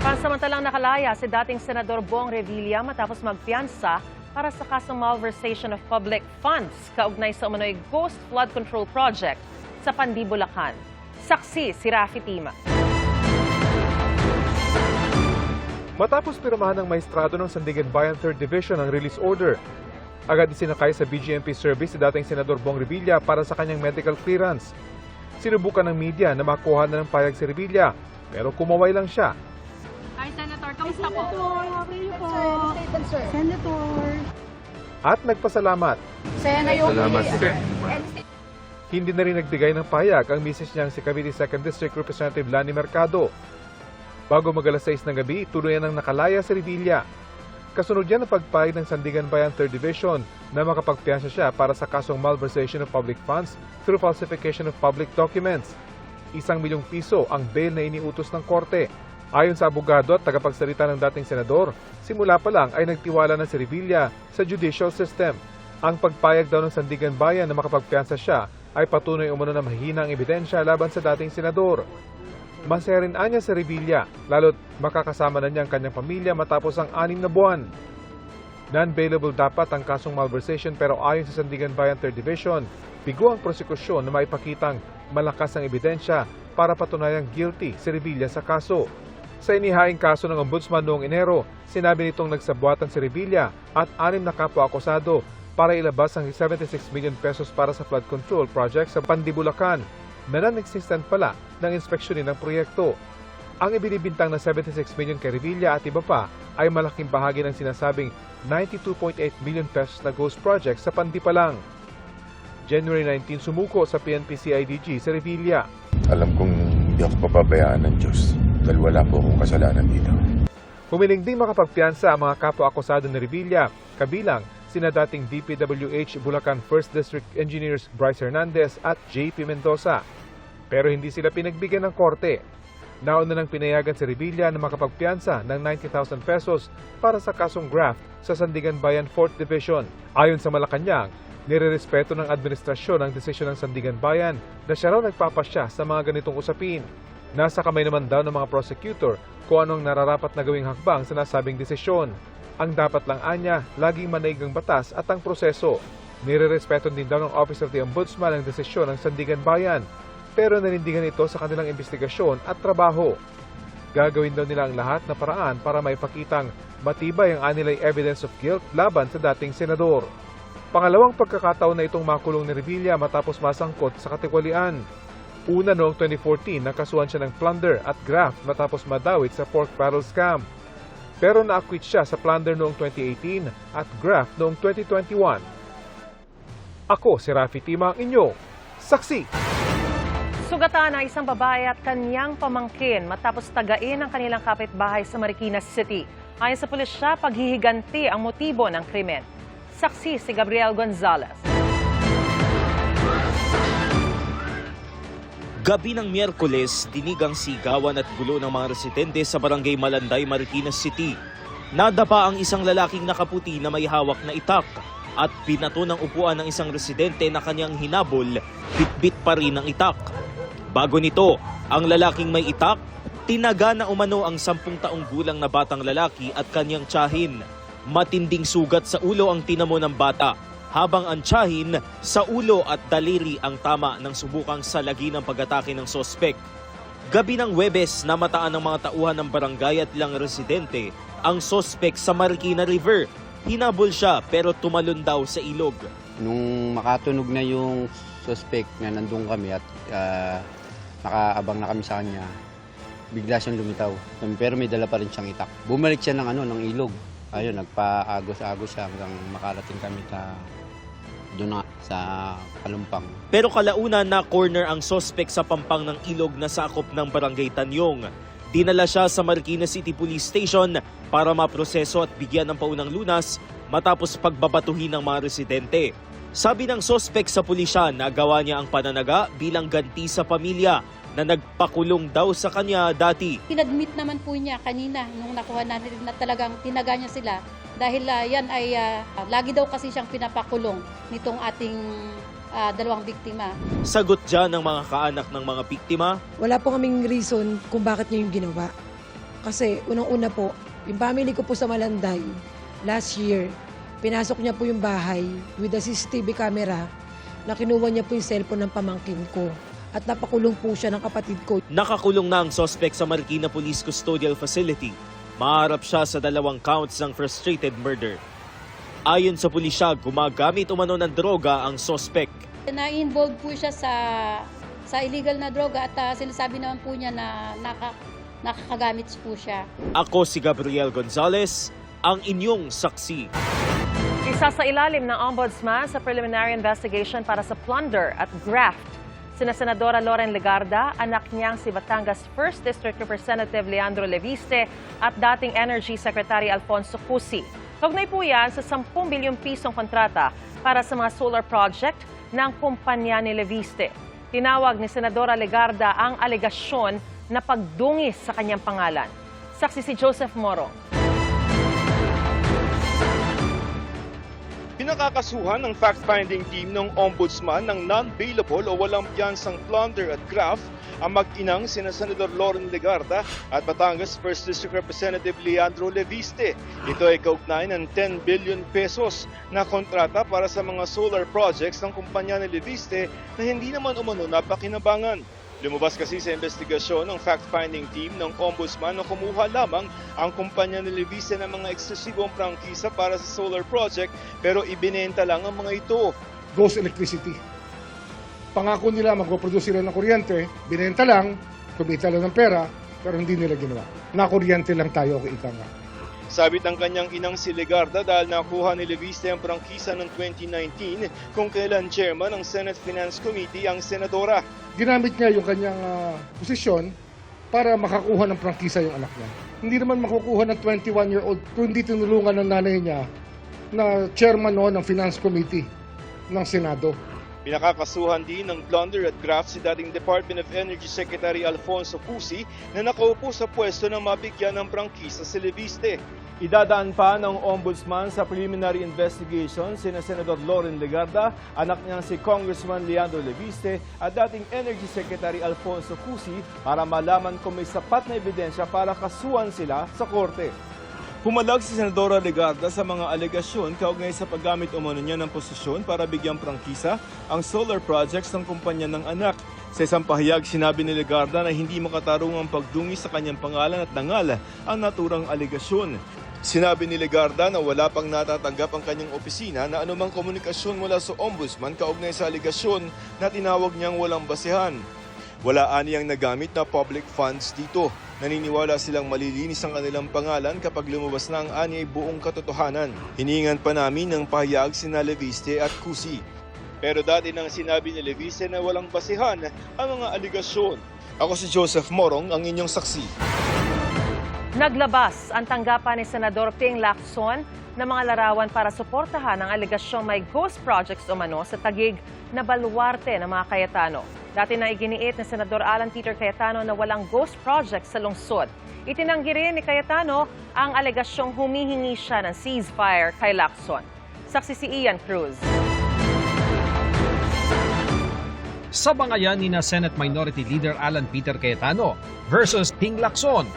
Pansamantalang nakalaya si dating Senador Bong Revilla matapos magpiyansa para sa kasong malversation of public funds kaugnay sa umano'y Ghost Flood Control Project sa Pandi, Bulacan. Saksi si Rafi Tima. Matapos pirmahan ng maestrado ng Sandigan Bayan 3rd Division ang release order, agad isinakay sa BGMP service si dating Senador Bong Revilla para sa kanyang medical clearance. Sinubukan ng media na makuha na ng payag si Revilla, pero kumaway lang siya. Hi, Senator. Kamusta po? Senator. At nagpasalamat. Salamat, Hindi na rin nagbigay ng payag ang misis niyang si Cavite 2nd District Representative Lani Mercado. Bago mag-alas 6 ng gabi, tuluyan ang nakalaya si Revilla. Kasunod yan ang pagpayag ng Sandigan Bayan 3rd Division na makapagpiyansa siya para sa kasong malversation of public funds through falsification of public documents. 1 milyong piso ang bail na iniutos ng korte. Ayon sa abogado at tagapagsalita ng dating senador, simula pa lang ay nagtiwala na si Revilla sa judicial system. Ang pagpayag daw ng Sandigan Bayan na makapagpiyansa siya ay patunay umano na mahina ang ebidensya laban sa dating senador. Masaya rin anya sa Revilla, lalo't makakasama na niya ang kanyang pamilya matapos ang 6 na buwan. Non-bailable dapat ang kasong malversation pero ayon sa Sandigan Bayan 3rd Division, bigo ang prosekusyon na maipakitang malakas ang ebidensya para patunayang guilty si Revilla sa kaso. Sa inihaing kaso ng Ombudsman noong Enero, sinabi nitong nagsabwatan si Revilla at 6 na kapwa-akusado para ilabas ang 76 million pesos para sa flood control project sa Pandi, Bulacan na non-existent pala ng inspeksyonin ng proyekto. Ang ibinibintang na 76 million kay Revilla at iba pa ay malaking bahagi ng sinasabing 92.8 million pesos na ghost project sa Pandi pa lang. January 19 sumuko sa PNP-CIDG si Revilla. Alam kong hindi ako papabayaan ng Diyos dahil wala po akong kasalanan dito. Humiling ding makapagpiyansa ang mga kapwa-akusado ni Revilla, kabilang sina dating DPWH Bulacan 1st District Engineers Bryce Hernandez at JP Mendoza. Pero hindi sila pinagbigyan ng korte. Nauna nang pinayagan si Revilla na makapagpiyansa ng 90,000 pesos para sa kasong graft sa Sandigan Bayan 4th Division. Ayon sa Malacanang, nirerespeto ng administrasyon ang desisyon ng Sandigan Bayan na siya raw nagpapasya sa mga ganitong usapin. Nasa kamay naman daw ng mga prosecutor kung anong nararapat na gawing hakbang sa nasabing desisyon. Ang dapat lang anya, laging manaig ang batas at ang proseso. Nirerespeto din daw ng Office of the Ombudsman ang desisyon ng Sandigan Bayan, pero nanindigan ito sa kanilang investigasyon at trabaho. Gagawin daw nila ang lahat na paraan para maipakitang matibay ang anilay evidence of guilt laban sa dating senador. Pangalawang pagkakataon na itong makulong ni Revilla matapos masangkot sa katiwalian. Una noong 2014, nakasuhan siya ng plunder at graft matapos madawit sa pork barrel scam. Pero na-acquit siya sa plunder noong 2018 at graft noong 2021. Ako si Rafi Tima, ang inyong saksi. Sugatan ang isang babae at kanyang pamangkin matapos tagain ang kanilang kapitbahay sa Marikina City. Ayon sa pulisya, paghihiganti ang motibo ng krimen. Saksi si Gabriel Gonzalez. Gabi ng Miyerkules, dinigang sigawan at gulo ng mga residente sa barangay Malanday, Marikina City. Nadapa ang isang lalaking nakaputi na may hawak na itak at pinato ng upuan ng isang residente na kanyang hinabol, bitbit pa rin ang itak. Bago nito, ang lalaking may itak, tinaga na umano ang 10 taong gulang na batang lalaki at kanyang tiyahin. Matinding sugat sa ulo ang tinamo ng bata, habang ang tiyahin sa ulo at daliri ang tama ng subukang salagi ng pag-atake ng sospek. Gabi ng Huwebes, namataan ng mga tauhan ng barangay at ilang residente ang sospek sa Marikina River. Hinabol siya pero tumalon daw sa ilog. Nung makatunog na yung suspect na nandun kami at nakaabang na kami sa kanya, bigla siyang lumitaw. Pero may dala pa rin siyang itak. Bumalik siya ng ilog. Ayun, nagpa-agos-agos siya hanggang makarating kami doon na sa Kalumpang. Pero kalaunan na corner ang sospek sa pampang ng ilog na sakop ng Barangay Tanyong. Dinala siya sa Marikina City Police Station para maproseso at bigyan ng paunang lunas matapos pagbabatuhin ng mga residente. Sabi ng sospek sa pulisya, nagawa niya ang pananaga bilang ganti sa pamilya na nagpakulong daw sa kanya dati. Pinadmit naman po niya kanina nung nakuha natin na talagang tinaga niya sila dahil yan ay lagi daw kasi siyang pinapakulong nitong ating dalawang biktima. Sagot dyan ng mga kaanak ng mga biktima. Wala po kaming reason kung bakit niya yung ginawa. Kasi unang-una po, yung family ko po sa Malanday, last year, pinasok niya po yung bahay with the CCTV camera na kinuha niya po yung cellphone ng pamangkin ko. At napakulong po siya ng kapatid ko. Nakakulong na ang suspect sa Marikina Police Custodial Facility. Maharap siya sa 2 counts ng frustrated murder. Ayon sa pulisya, gumagamit umano ng droga ang suspect. Na-involve po siya sa illegal na droga at sinasabi naman po niya na nakakagamit po siya. Ako si Gabriel Gonzalez, ang inyong saksi. Isa sa ilalim ng Ombudsman sa preliminary investigation para sa plunder at graft, sina Senadora Loren Legarda, anak niyang si Batangas 1st District Representative Leandro Leviste at dating Energy Secretary Alfonso Cusi. Kaugnay po yan sa 10 bilyong pisong kontrata para sa mga solar project ng kumpanya ni Leviste. Tinawag ni Senadora Legarda ang alegasyon na pagdungis sa kanyang pangalan. Saksi si Joseph Morong. Pinakakasuhan ng fact-finding team ng Ombudsman ng non-bailable o walang piyansang plunder at graft ang mag-inang sina Senador Loren Legarda at Batangas 1st District Representative Leandro Leviste. Ito ay kaugnay ng 10 billion pesos na kontrata para sa mga solar projects ng kumpanya ni Leviste na hindi naman umano napakinabangan. Lumabas kasi sa investigasyon ng fact-finding team ng Ombudsman na kumuha lamang ang kumpanya ni Leviste ng mga eksklusibong prangkisa para sa solar project pero ibinenta lang ang mga ito. Ghost electricity. Pangako nila magpo-produce sila ng kuryente, binenta lang, kumita lang ng pera, pero hindi nila ginawa. Nakuryente lang tayo kung ika nga. Sabit ang kanyang inang si Legarda dahil nakuha ni Leviste ang prangkisa ng 2019 kung kailan chairman ng Senate Finance Committee ang senadora. Ginamit niya yung kanyang posisyon para makakuha ng prangkisa yung anak niya. Hindi naman makukuha ng 21-year-old kung hindi tinulungan ng nanay niya na chairman noon ng Finance Committee ng Senado. Pinakakasuhan din ng plunder at graft si dating Department of Energy Secretary Alfonso Cusi na nakaupo sa pwesto na mabigyan ng prangkisa si Leviste. Idadaan pa ng Ombudsman sa preliminary investigation sina Senador Loren Legarda, anak niyang si Congressman Leandro Leviste at dating Energy Secretary Alfonso Cusi para malaman kung may sapat na ebidensya para kasuhan sila sa korte. Pumalag si Senadora Legarda sa mga alegasyon kaugnay sa paggamit umano niya ng posisyon para bigyang prangkisa ang solar projects ng kumpanya ng anak. Sa isang pahayag, sinabi ni Legarda na hindi makatarong ang pagdungis sa kanyang pangalan at nangal ang naturang alegasyon. Sinabi ni Legarda na wala pang natatanggap ang kanyang opisina na anumang komunikasyon mula sa Ombudsman kaugnay sa alegasyon na tinawag niyang walang basehan. Wala aniyang nagamit na public funds dito. Naniniwala silang malilinis ang kanilang pangalan kapag lumabas na ang ani ay buong katotohanan. Hiningan pa namin ng pahayag sina Leviste at Cusi. Pero dati nang sinabi ni Leviste na walang basehan ang mga aligasyon. Ako si Joseph Morong, ang inyong saksi. Naglabas ang tanggapan ni Senador Ping Lacson ng mga larawan para suportahan ang alegasyong may ghost projects umano sa Taguig na baluarte ng mga Cayetano. Dati na iginiit ni Senador Alan Peter Cayetano na walang ghost projects sa lungsod. Itinanggi rin ni Cayetano ang alegasyong humihingi siya ng ceasefire kay Lacson. Saksi si Ian Cruz. Sa bangayan ni Senate Minority Leader Alan Peter Cayetano versus Ping Lacson.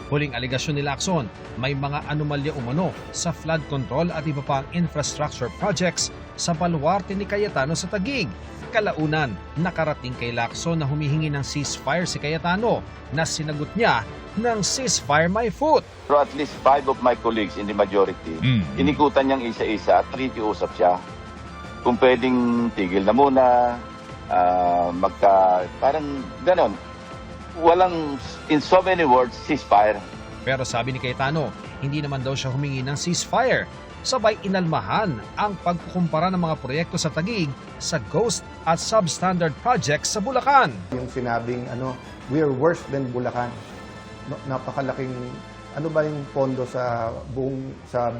Huling alegasyon ni Lacson, may mga anomalya umano sa flood control at iba pang infrastructure projects sa baluarte ni Cayetano sa Taguig. Kalaunan, nakarating kay Lacson na humihingi ng ceasefire si Cayetano na sinagot niya ng ceasefire my foot. Pero at least 5 of my colleagues in the majority, inikutan niyang isa-isa at nakikiusap siya. Kung pwedeng tigil na muna, parang ganon. Walang, in so many words, ceasefire. Pero sabi ni Cayetano, hindi naman daw siya humingi ng ceasefire. Sabay inalmahan ang pagkukumpara ng mga proyekto sa Taguig sa ghost at substandard projects sa Bulacan. Yung sinabing, we're worse than Bulacan. Napakalaking, yung pondo sa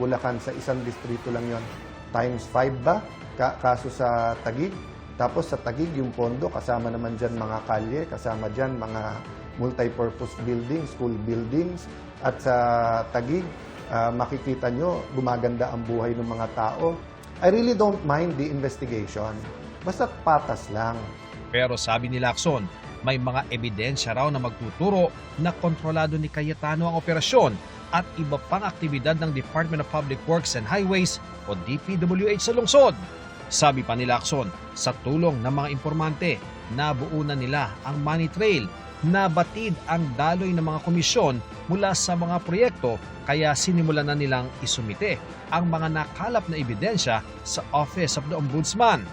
Bulacan, sa isang distrito lang yon, times 5 ba? Kaso sa Taguig. Tapos sa Taguig, yung pondo, kasama naman dyan mga kalye, kasama dyan mga multi-purpose buildings, school buildings. At sa Taguig, makikita nyo, gumaganda ang buhay ng mga tao. I really don't mind the investigation. Basta patas lang. Pero sabi ni Lacson, May mga ebidensya raw na magtuturo na kontrolado ni Cayetano ang operasyon at iba pang aktibidad ng Department of Public Works and Highways o DPWH sa lungsod. Sabi pa ni Lacson, sa tulong ng mga informante, nabuo na nila ang money trail. Nabatid ang daloy ng mga komisyon mula sa mga proyekto kaya sinimulan na nilang isumite ang mga nakalap na ebidensya sa Office of the Ombudsman.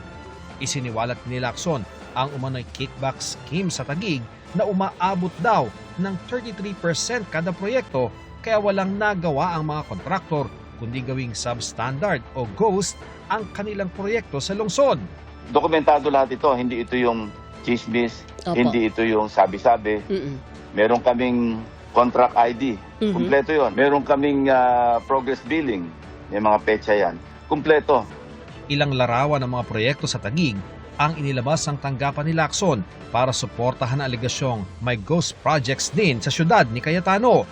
Isiniwalat ni Lacson ang umano'y kickback scheme sa Taguig na umaabot daw ng 33% kada proyekto kaya walang nagawa ang mga kontraktor kundi gawing substandard o ghost ang kanilang proyekto sa lungsod. Dokumentado lahat ito, hindi ito yung chismis, hindi ito yung sabi-sabi. Meron kaming contract ID, kumpleto yon. Meron kaming progress billing, may mga petsa yan, kumpleto. Ilang larawan ng mga proyekto sa Taguig ang inilabas ng tanggapan ni Lacson para suportahan ang alegasyong may ghost projects din sa syudad ni Cayetano.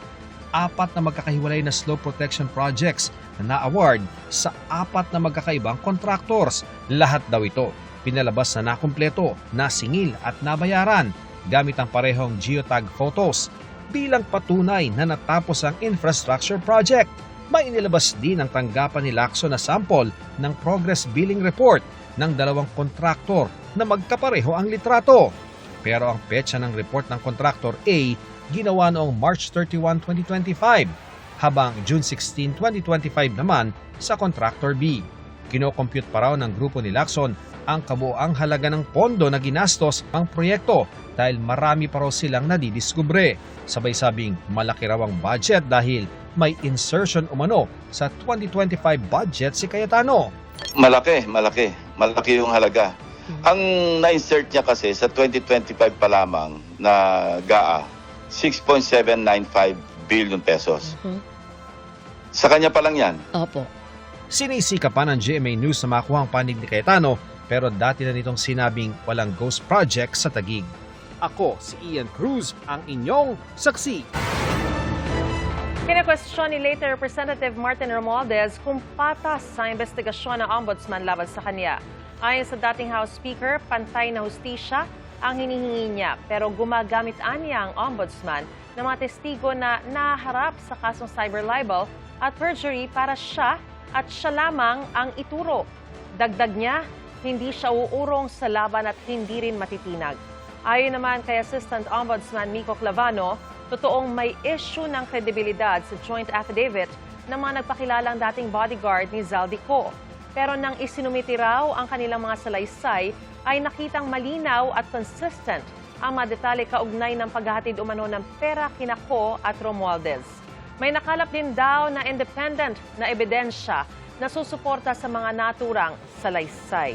4 na magkakahiwalay na slope protection projects na na-award sa 4 na magkakaibang contractors. Lahat daw ito pinalabas na nakumpleto, nasingil at nabayaran gamit ang parehong geotag photos bilang patunay na natapos ang infrastructure project. May inilabas din ang tanggapan ni Lacson na sample ng progress billing report ng 2 kontraktor na magkapareho ang litrato. Pero ang petsa ng report ng kontraktor A ginawa noong March 31, 2025, habang June 16, 2025 naman sa kontraktor B. Kinocompute pa raw ng grupo ni Lacson ang kabuoang halaga ng pondo na ginastos ang proyekto dahil marami pa raw silang nadidiskubre. Sabay sabing malaki raw ang budget dahil may insertion umano sa 2025 budget si Cayetano. Malaki yung halaga. Ang na-insert niya kasi sa 2025 pa lamang na GAA, 6.795 billion pesos. Sa kanya pa lang yan. Opo. Sinisika pa ng GMA News na makuha ang panig ni Cayetano pero dati na nitong sinabing walang ghost project sa Taguig. Ako si Ian Cruz, ang inyong saksi. Kina-question ni late Representative Martin Romualdez kung patas sa investigasyon ng Ombudsman laban sa kanya. Ayon sa dating House Speaker, pantay na hustisya ang hinihingi niya pero gumagamit anya ang Ombudsman ng mga testigo na naharap sa kasong cyber libel at perjury para siya at siya lamang ang ituro. Dagdag niya, hindi siya uurong sa laban at hindi rin matitinag. Ayon naman kay Assistant Ombudsman Miko Clavano, totoong may issue ng kredibilidad sa joint affidavit ng mga nagpakilalang dating bodyguard ni Zaldico. Pero nang isinumiti raw ang kanilang mga salaysay, ay nakitang malinaw at consistent ang mga detalye kaugnay ng paghahatid umano ng pera kina Ko at Romualdez. May nakalap din daw na independent na ebidensya na susuporta sa mga naturang salaysay.